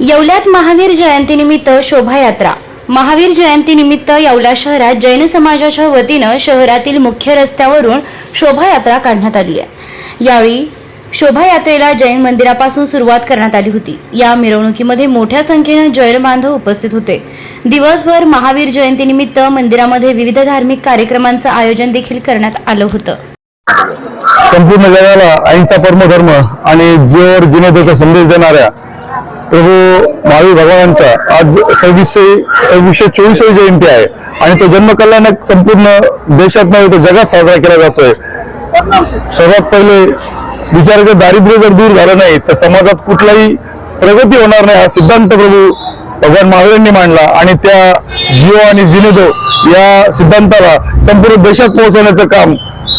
येवल्यात महावीर जयंतीनिमित्त शोभायात्रा। महावीर जयंतीनिमित्त येवला शहरात जैन समाजाच्या वतीनं शहरातील मुख्य रस्त्यावरून शोभायात्रा काढण्यात आली आहे। यावेळी शोभायात्रेला जैन मंदिरापासून सुरुवात करण्यात आली होती। या मिरवणुकीमध्ये मोठ्या संख्येने जैन बांधव उपस्थित होते। दिवसभर महावीर जयंतीनिमित्त मंदिरामध्ये विविध धार्मिक कार्यक्रमांचं आयोजन देखील करण्यात आलं होतं। संपूर्ण जगाला अहिंसा परम धर्म आणि जीवावर जिनेचा संदेश देणाऱ्या प्रभू महावीर भगवानांचा आज 2624वी जयंती आहे आणि तो जन्म कल्याणक संपूर्ण देशात नव्हे तर जगात साजरा केला जातोय। सर्वात पहिले विचाराचं दारिद्र्य जर दूर झालं नाही तर समाजात कुठलाही प्रगती होणार नाही हा सिद्धांत प्रभू भगवान महावीरांनी मांडला आणि त्या जिओ आणि जिनेदो या सिद्धांताला संपूर्ण देशात पोहोचवण्याचं काम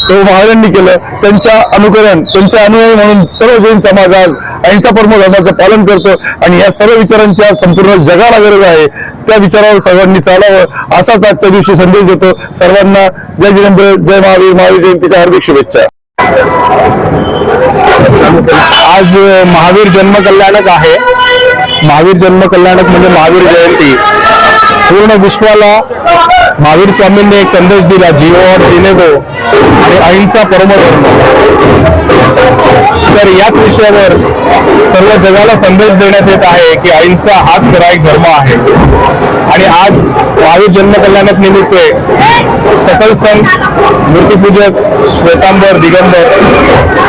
प्रभू महावीरांनी केलं। त्यांच्या अनुकरण त्यांच्या अनुयायी म्हणून सर्व जैन समाज आज अहिंसा परमो धर्माचं पालन करतो आणि या सर्व विचारांची आज संपूर्ण जगाला गरज आहे। त्या विचारावर सर्वांनी चालावं असाच आजच्या दिवशी संदेश देतो। सर्वांना जय जिनेंद्र, जय महावीर, महावीर जयंतीच्या हार्दिक शुभेच्छा। आज महावीर जन्म कल्याणक आहे। महावीर जन्म कल्याणक म्हणजे महावीर जयंती। पूर्ण विश्वाला महावीर स्वामींनी एक संदेश दिला, जिओ और जीने दो आणि अहिंसा परमो धर्म। तर याच विषयावर सर्व जगाला संदेश देण्यात येत आहे की अहिंसा हाच खरा एक धर्म आहे। आणि आज महावीर जन्म कल्याणक निमित्त सकल संघ, मूर्तिपूजक, श्वेतांबर, दिगंबर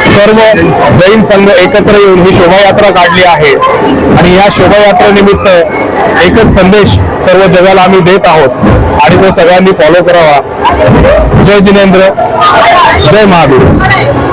सर्व जैन संघ एकत्र येऊन ही शोभायात्रा काढली आहे आणि या शोभायात्रेनिमित्त एकच संदेश सर्व जगाला आम्ही देत आहोत आणि तो सगळ्यांनी फॉलो करावा। जय जिनेंद्र, जय महावीर।